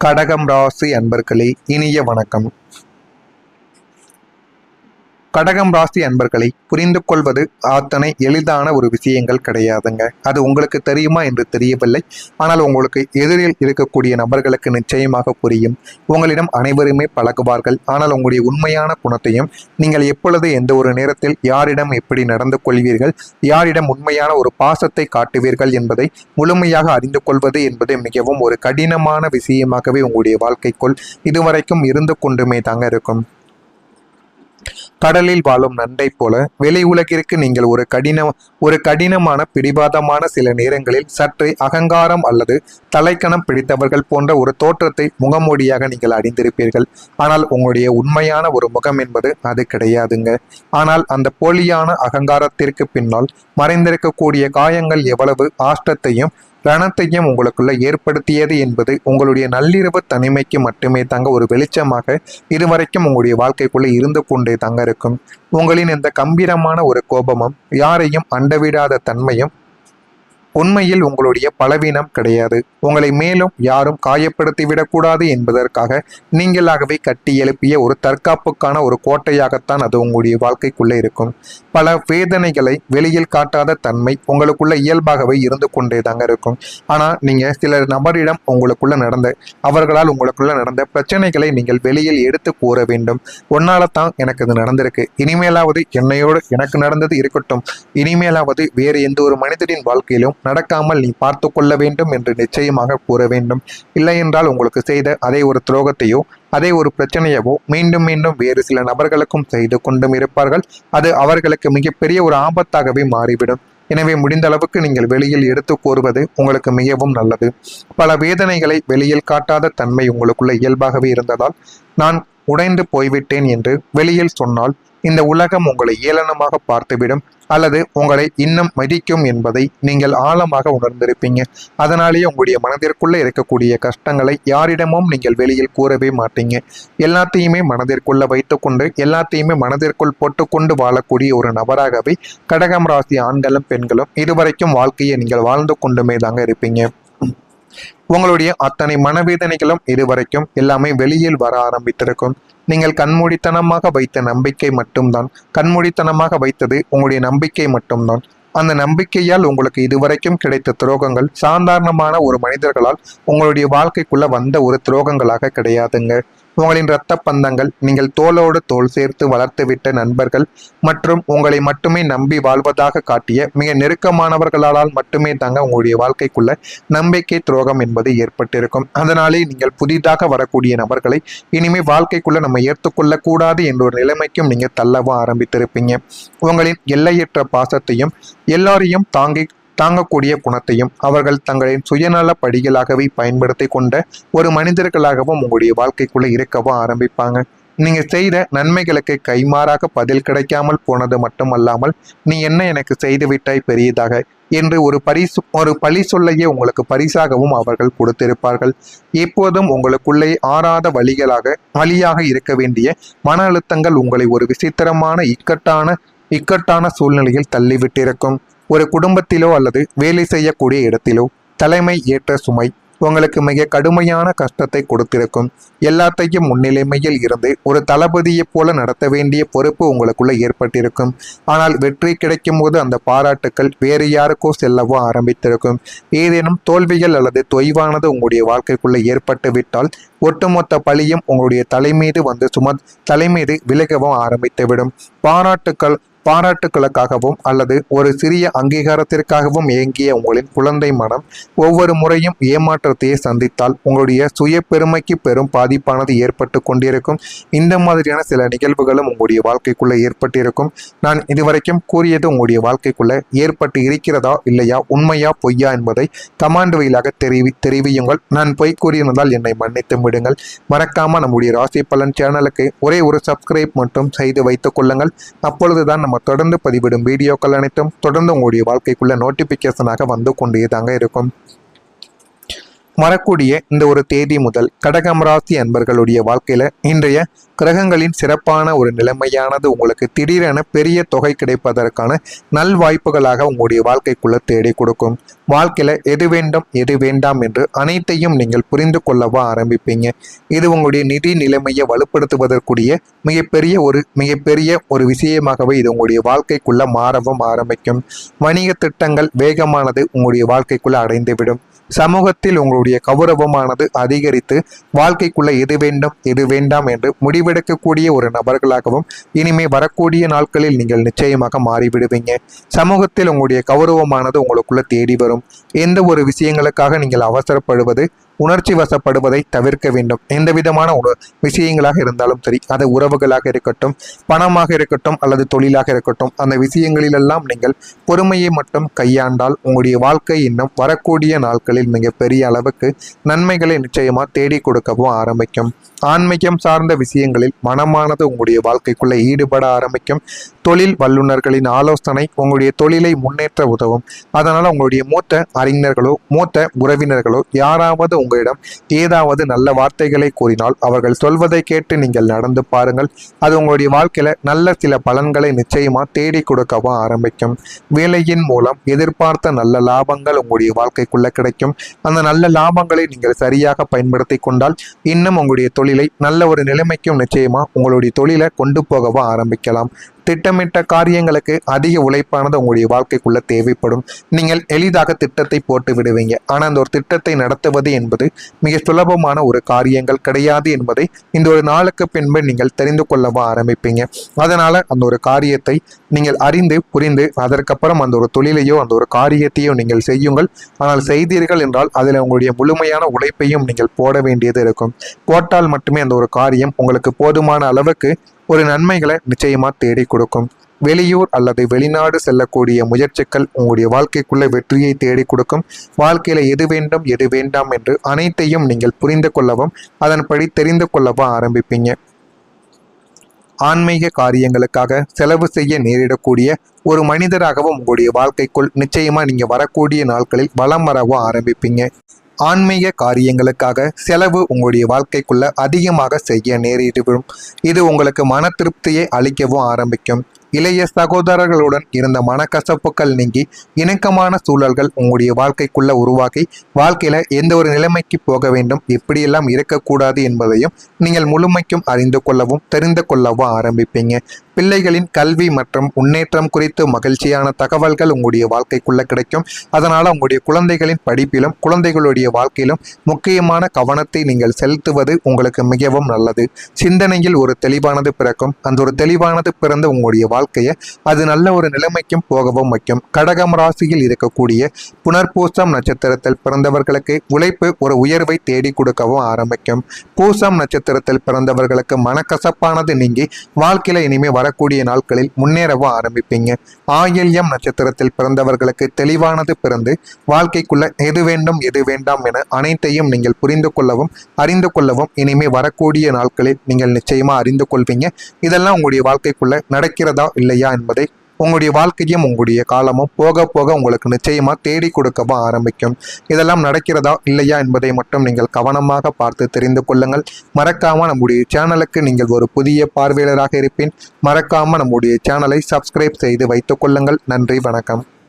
கடகம் ராசி அன்பர்களே, இனிய வணக்கம். கடகம் ராசி அன்பர்களை புரிந்து கொள்வது அத்தனை எளிதான ஒரு விஷயங்கள் கிடையாதுங்க. அது உங்களுக்கு தெரியுமா என்று தெரியவில்லை. ஆனால் உங்களுக்கு எதிரில் இருக்கக்கூடிய நபர்களுக்கு நிச்சயமாக புரியும். உங்களிடம் அனைவருமே பழகுவார்கள். ஆனால் உங்களுடைய உண்மையான குணத்தையும் நீங்கள் எப்பொழுது எந்த ஒரு நேரத்தில் யாரிடம் எப்படி நடந்து கொள்வீர்கள், யாரிடம் உண்மையான ஒரு பாசத்தை காட்டுவீர்கள் என்பதை முழுமையாக அறிந்து கொள்வது என்பது மிகவும் ஒரு கடினமான விஷயமாகவே உங்களுடைய வாழ்க்கைக்குள் இதுவரைக்கும் இருந்து கொண்டுமே தாங்க இருக்கும். கடலில் வாழும் நண்டை போல வெளி உலகிற்கு நீங்கள் ஒரு கடினமான பிடிவாதமான சில நேரங்களில் சற்று அகங்காரம் அல்லது தலைக்கணம் பிடித்தவர்கள் போன்ற ஒரு தோற்றத்தை முகமூடியாக நீங்கள் அணிந்திருப்பீர்கள். ஆனால் உங்களுடைய உண்மையான ஒரு முகம் என்பது அது கிடையாதுங்க. ஆனால் அந்த போலியான அகங்காரத்திற்கு பின்னால் மறைந்திருக்கக்கூடிய காயங்கள் எவ்வளவு ஆஷ்டத்தையும் ரணத்தையும் உங்களுக்குள்ள ஏற்படுத்தியது என்பது உங்களுடைய நள்ளிரவு தனிமைக்கு மட்டுமே தாங்க ஒரு வெளிச்சமாக இதுவரைக்கும் உங்களுடைய வாழ்க்கைக்குள்ளே இருந்து கொண்டே தாங்க இருக்கும். உங்களின் இந்த கம்பீரமான ஒரு கோபமும் யாரையும் அண்டவிடாத தன்மையும் உண்மையில் உங்களுடைய பலவீனம் கிடையாது. உங்களை மேலும் யாரும் காயப்படுத்திவிடக்கூடாது என்பதற்காக நீங்களாகவே கட்டி எழுப்பிய ஒரு தற்காப்புக்கான ஒரு கோட்டையாகத்தான் அது உங்களுடைய வாழ்க்கைக்குள்ளே இருக்கும். பல வேதனைகளை வெளியில் காட்டாத தன்மை உங்களுக்குள்ள இயல்பாகவே இருந்து கொண்டே தாங்க இருக்கும். ஆனால் நீங்கள் சில நபரிடம் அவர்களால் உங்களுக்குள்ள நடந்த பிரச்சனைகளை நீங்கள் வெளியில் எடுத்து கூற வேண்டும். ஒன்னால தான் எனக்கு இது நடந்திருக்கு, இனிமேலாவது எனக்கு நடந்தது இருக்கட்டும், இனிமேலாவது வேறு எந்த ஒரு மனிதரின் வாழ்க்கையிலும் நடக்காமல் நீ பார்த்து கொள்ள வேண்டும் என்று நிச்சயமாக கூற வேண்டும். இல்லை என்றால் உங்களுக்கு செய்த அதே ஒரு துரோகத்தையோ அதே ஒரு பிரச்சனையவோ மீண்டும் மீண்டும் வேறு சில நபர்களுக்கும் செய்து கொண்டும் இருப்பார்கள். அது அவர்களுக்கு மிகப்பெரிய ஒரு ஆபத்தாகவே மாறிவிடும். எனவே முடிந்த அளவுக்கு நீங்கள் வெளியில் எடுத்து கூறுவது உங்களுக்கு மிகவும் நல்லது. பல வேதனைகளை வெளியில் காட்டாத தன்மை உங்களுக்குள்ள இயல்பாகவே இருந்ததால் நான் உடைந்து போய்விட்டேன் என்று வெளியில் சொன்னால் இந்த உலகம் உங்களை ஏளனமாக பார்த்துவிடும் அல்லது உங்களை இன்னும் மதிக்கும் என்பதை நீங்கள் ஆழமாக உணர்ந்திருப்பீங்க. அதனாலேயே உங்களுடைய மனதிற்குள்ளே இருக்கக்கூடிய கஷ்டங்களை யாரிடமும் நீங்கள் வெளியில் கூறவே மாட்டீங்க. எல்லாத்தையுமே மனதிற்குள்ள வைத்துக்கொண்டு எல்லாத்தையுமே மனதிற்குள் போட்டுக்கொண்டு வாழக்கூடிய ஒரு நபராகவே கடகம் ராசி ஆண்களும் பெண்களும் இதுவரைக்கும் வாழ்க்கையை நீங்கள் வாழ்ந்து கொண்டுமே தாங்க இருப்பீங்க. உங்களுடைய அத்தனை மனவேதனைகளும் இதுவரைக்கும் எல்லாமே வெளியில் வர ஆரம்பித்திருக்கும். நீங்கள் கண்மூடித்தனமாக வைத்த நம்பிக்கை மட்டும்தான், கண்மூடித்தனமாக வைத்தது உங்களுடைய நம்பிக்கை மட்டும்தான். அந்த நம்பிக்கையால் உங்களுக்கு இதுவரைக்கும் கிடைத்த துரோகங்கள் சாதாரணமான ஒரு மனிதர்களால் உங்களுடைய வாழ்க்கைக்குள்ள வந்த ஒரு துரோகங்களாக கிடையாதுங்க. உங்களின் இரத்த பந்தங்கள், நீங்கள் தோளோடு தோள் சேர்த்து வளர்த்துவிட்ட நண்பர்கள் மற்றும் உங்களை மட்டுமே நம்பி வாழ்வதாக காட்டிய மிக நெருக்கமானவர்களால் மட்டுமே தாங்க உங்களுடைய வாழ்க்கைக்குள்ள நம்பிக்கை துரோகம் என்பது ஏற்பட்டிருக்கும். அதனாலே நீங்கள் புதிதாக வரக்கூடிய நபர்களை இனிமேல் வாழ்க்கைக்குள்ள நம்ம ஏற்றுக்கொள்ள கூடாது என்ற ஒரு நிலைமைக்கும் நீங்க தள்ளவும் ஆரம்பித்திருப்பீங்க. உங்களின் எல்லையற்ற பாசத்தையும் எல்லாரையும் தாங்கக்கூடிய குணத்தையும் அவர்கள் தங்களின் சுயநல படிகளாகவே பயன்படுத்தி கொண்ட ஒரு மனிதர்களாகவும் உங்களுடைய வாழ்க்கைக்குள்ள இருக்கவும் ஆரம்பிப்பாங்க. நீங்க செய்த நன்மைகளுக்கு கைமாறாக பதில் கிடைக்காமல் போனது மட்டுமல்லாமல் நீ என்ன எனக்கு செய்து விட்டாய் பெரியதாக என்று ஒரு பழி சொல்லையே உங்களுக்கு பரிசாகவும் அவர்கள் கொடுத்திருப்பார்கள். எப்போதும் உங்களுக்குள்ளே ஆறாத வழியாக இருக்க வேண்டிய மன அழுத்தங்கள் உங்களை ஒரு விசித்திரமான இக்கட்டான சூழ்நிலையில் தள்ளிவிட்டிருக்கும். ஒரு குடும்பத்திலோ அல்லது வேலை செய்யக்கூடிய இடத்திலோ தலைமை ஏற்ற சுமை உங்களுக்கு மிக கடுமையான கஷ்டத்தை கொடுத்திருக்கும். எல்லாத்தையும் முன்னிலைமையில் இருந்து ஒரு தளபதியை போல நடத்த வேண்டிய பொறுப்பு உங்களுக்குள்ள ஏற்பட்டிருக்கும். ஆனால் வெற்றி கிடைக்கும் போது அந்த பாராட்டுக்கள் வேறு யாருக்கோ செல்லவோ ஆரம்பித்திருக்கும். ஏதேனும் தோல்விகள் அல்லது தொய்வானது உங்களுடைய வாழ்க்கைக்குள்ள ஏற்பட்டு விட்டால் ஒட்டுமொத்த பழியும் உங்களுடைய தலைமீது விலகவும் ஆரம்பித்துவிடும். பாராட்டுகளுக்காகவும் அல்லது ஒரு சிறிய அங்கீகாரத்திற்காகவும் இயங்கிய உங்களின் குழந்தை மனம் ஒவ்வொரு முறையும் ஏமாற்றத்தையே சந்தித்தால் உங்களுடைய சுய பெருமைக்கு பெரும் பாதிப்பானது ஏற்பட்டு கொண்டிருக்கும். இந்த மாதிரியான சில நிகழ்வுகளும் உங்களுடைய வாழ்க்கைக்குள்ள ஏற்பட்டிருக்கும். நான் இதுவரைக்கும் கூறியது உங்களுடைய வாழ்க்கைக்குள்ள ஏற்பட்டு இருக்கிறதா இல்லையா, உண்மையா பொய்யா என்பதை கமாண்ட் வழியாக தெரிவியுங்கள். நான் பொய் கூறியிருந்தால் என்னை மன்னித்து விடுங்கள். மறக்காம நம்முடைய ராசி பலன் சேனலுக்கு ஒரே ஒரு சப்ஸ்கிரைப் மட்டும் செய்து வைத்துக் கொள்ளுங்கள். அப்பொழுதுதான் நம்ம தொடர்ந்து பதிவிடும் வீடியோக்கள் அனைத்தும் தொடர்ந்து உங்களுடைய வாழ்க்கைக்குள்ள நோட்டிபிகேஷனாக வந்து கொண்டே தாங்க இருக்கும். வரக்கூடிய இந்த ஒரு தேதி முதல் கடகம் ராசி அன்பர்களுடைய வாழ்க்கையில இன்றைய கிரகங்களின் சிறப்பான ஒரு நிலைமையானது உங்களுக்கு திடீரென பெரிய தொகை கிடைப்பதற்கான நல்வாய்ப்புகளாக உங்களுடைய வாழ்க்கைக்குள்ள தேடி கொடுக்கும். வாழ்க்கையில எது வேண்டும் எது வேண்டாம் என்று அனைத்தையும் நீங்கள் புரிந்து கொள்ளவா ஆரம்பிப்பீங்க. இது உங்களுடைய நிதி நிலைமையை வலுப்படுத்துவதற்குரிய மிகப்பெரிய ஒரு விஷயமாகவே இது உங்களுடைய வாழ்க்கைக்குள்ள மாறவும் ஆரம்பிக்கும். வணிக திட்டங்கள் வேகமானது உங்களுடைய வாழ்க்கைக்குள்ள அடைந்துவிடும். சமூகத்தில் உங்களுடைய கௌரவமானது அதிகரித்து வாழ்க்கைக்குள்ள எது வேண்டும் எது வேண்டாம் என்று முடிவெடுக்கக்கூடிய ஒரு நபர்களாகவும் இனிமே வரக்கூடிய நாட்களில் நீங்கள் நிச்சயமாக மாறிவிடுவீங்க. சமூகத்தில் உங்களுடைய கௌரவமானது உங்களுக்குள்ள தேடி வரும். எந்த ஒரு விஷயங்களுக்காக நீங்கள் அவசரப்படுவது உணர்ச்சி வசப்படுவதை தவிர்க்க வேண்டும். எந்த விதமான விஷயங்களாக இருந்தாலும் சரி, அது உறவுகளாக இருக்கட்டும், பணமாக இருக்கட்டும் அல்லது தொழிலாக இருக்கட்டும், அந்த விஷயங்களிலெல்லாம் நீங்கள் பொறுமையை மட்டும் கையாண்டால் உங்களுடைய வாழ்க்கை இன்னும் வரக்கூடிய நாட்களில் மிக பெரிய அளவுக்கு நன்மைகளை நிச்சயமா தேடி கொடுக்கவும் ஆரம்பிக்கும். ஆன்மீகம் சார்ந்த விஷயங்களில் மனமானது உங்களுடைய வாழ்க்கைக்குள்ள ஈடுபட ஆரம்பிக்கும். தொழில் வல்லுநர்களின் ஆலோசனை உங்களுடைய தொழிலை முன்னேற்ற உதவும். அதனால உங்களுடைய மூத்த அறிஞர்களோ மூத்த உறவினர்களோ யாராவது உங்களிடம் ஏதாவது நல்ல வார்த்தைகளை கூறினால் அவர்கள் சொல்வதை கேட்டு நீங்கள் நடந்து பாருங்கள். அது உங்களுடைய வாழ்க்கையில நல்ல சில பலன்களை நிச்சயமா தேடி கொடுக்கவும் ஆரம்பிக்கும். வேலையின் மூலம் எதிர்பார்த்த நல்ல லாபங்கள் உங்களுடைய வாழ்க்கைக்குள்ள கிடைக்கும். அந்த நல்ல லாபங்களை நீங்கள் சரியாக பயன்படுத்தி கொண்டால் இன்னும் உங்களுடைய தொழிலை நல்ல ஒரு நிலைமைக்கும் நிச்சயமா உங்களுடைய தொழிலை கொண்டு போகவும் ஆரம்பிக்கலாம். திட்டமிட்ட காரியங்களுக்கு அதிக உழைப்பானது உங்களுடைய வாழ்க்கைக்குள்ள தேவைப்படும். நீங்கள் எளிதாக திட்டத்தை போட்டு விடுவீங்க. ஆனால் அந்த ஒரு திட்டத்தை நடத்துவது என்பது மிக சுலபமான ஒரு காரியங்கள் கிடையாது என்பதை இந்த ஒரு நாளுக்கு பின்பு நீங்கள் தெரிந்து கொள்ளவும் ஆரம்பிப்பீங்க. அதனால அந்த ஒரு காரியத்தை நீங்கள் அறிந்து புரிந்து அதற்கப்புறம் அந்த ஒரு தொழிலையோ அந்த ஒரு காரியத்தையோ நீங்கள் செய்யுங்கள். ஆனால் செய்தீர்கள் என்றால் அதில் உங்களுடைய முழுமையான உழைப்பையும் நீங்கள் போட வேண்டியது இருக்கும். போட்டால் மட்டுமே அந்த ஒரு காரியம் உங்களுக்கு போதுமான அளவுக்கு ஒரு நன்மைகளை நிச்சயமா தேடி கொடுக்கும். வெளியூர் அல்லது வெளிநாடு செல்லக்கூடிய முயற்சிகள் உங்களுடைய வாழ்க்கைக்குள்ள வெற்றியை தேடி கொடுக்கும். வாழ்க்கையில எது வேண்டும் எது வேண்டாம் என்று அனைத்தையும் நீங்கள் புரிந்து கொள்ளவும் அதன்படி தெரிந்து கொள்ளவும் ஆரம்பிப்பீங்க. ஆன்மீக காரியங்களுக்காக செலவு செய்ய நேரிடக்கூடிய ஒரு மனிதராகவும் உங்களுடைய வாழ்க்கைக்குள் நிச்சயமா நீங்க வரக்கூடிய நாட்களில் வலம் வரவும் ஆரம்பிப்பீங்க. ஆன்மீக காரியங்களுக்காக செலவு உங்களுடைய வாழ்க்கைக்குள்ள அதிகமாக செய்ய நேரிடும். இது உங்களுக்கு மன திருப்தியை அளிக்கவும் ஆரம்பிக்கும். இளைய சகோதரர்களுடன் இருந்த மனக்கசப்புகள் நீங்கி இணக்கமான சூழல்கள் உங்களுடைய வாழ்க்கைக்குள்ள உருவாக்கி வாழ்க்கையில எந்த ஒரு நிலைமைக்கு போக வேண்டும், எப்படியெல்லாம் இருக்கக்கூடாது என்பதையும் நீங்கள் முழுமைக்கும் அறிந்து கொள்ளவும் தெரிந்து கொள்ளவும் ஆரம்பிப்பீங்க. பிள்ளைகளின் கல்வி மற்றும் முன்னேற்றம் குறித்து மகிழ்ச்சியான தகவல்கள் உங்களுடைய வாழ்க்கைக்குள்ள கிடைக்கும். அதனால உங்களுடைய குழந்தைகளின் படிப்பிலும் குழந்தைகளுடைய வாழ்க்கையிலும் முக்கியமான கவனத்தை நீங்கள் செலுத்துவது உங்களுக்கு மிகவும் நல்லது. சிந்தனையில் ஒரு தெளிவானது பிறக்கும். அந்த ஒரு தெளிவானது பிறந்து உங்களுடைய வாழ்க்கையை அது நல்ல ஒரு நிலைமைக்கும் போகவும் வைக்கும். கடகம் ராசியில் இருக்கக்கூடிய புனர்பூசம் நட்சத்திரத்தில் பிறந்தவர்களுக்கு உழைப்பு ஒரு உயர்வை தேடி கொடுக்கவும் ஆரம்பிக்கும். பூசம் நட்சத்திரத்தில் பிறந்தவர்களுக்கு மனக்கசப்பானது நீங்கி வாழ்க்கையில இனிமே வரக்கூடிய நாட்களில் முன்னேறவும் ஆரம்பிப்பீங்க. ஆயில்யம் நட்சத்திரத்தில் பிறந்தவர்களுக்கு தெளிவானது பிறந்து வாழ்க்கைக்குள்ள எது வேண்டும் எது வேண்டாம் என அனைத்தையும் நீங்கள் புரிந்து கொள்ளவும் அறிந்து கொள்ளவும் இனிமே வரக்கூடிய நாட்களில் நீங்கள் நிச்சயமா அறிந்து கொள்வீங்க. இதெல்லாம் உங்களுடைய வாழ்க்கைக்குள்ள நடக்கிறதா இல்லையா என்பதை உங்களுடைய வாழ்க்கையும் உங்களுடைய காலமும் போக போக உங்களுக்கு நிச்சயமா தேடி கொடுக்கவும் ஆரம்பிக்கும். இதெல்லாம் நடக்கிறதா இல்லையா என்பதை மட்டும் நீங்கள் கவனமாக பார்த்து தெரிந்து கொள்ளுங்கள். மறக்காம நம்முடைய சேனலுக்கு நீங்கள் ஒரு புதிய பார்வையாளராக இருப்பேன். மறக்காம நம்முடைய சேனலை சப்ஸ்கிரைப் செய்து வைத்துக் கொள்ளுங்கள். நன்றி, வணக்கம்.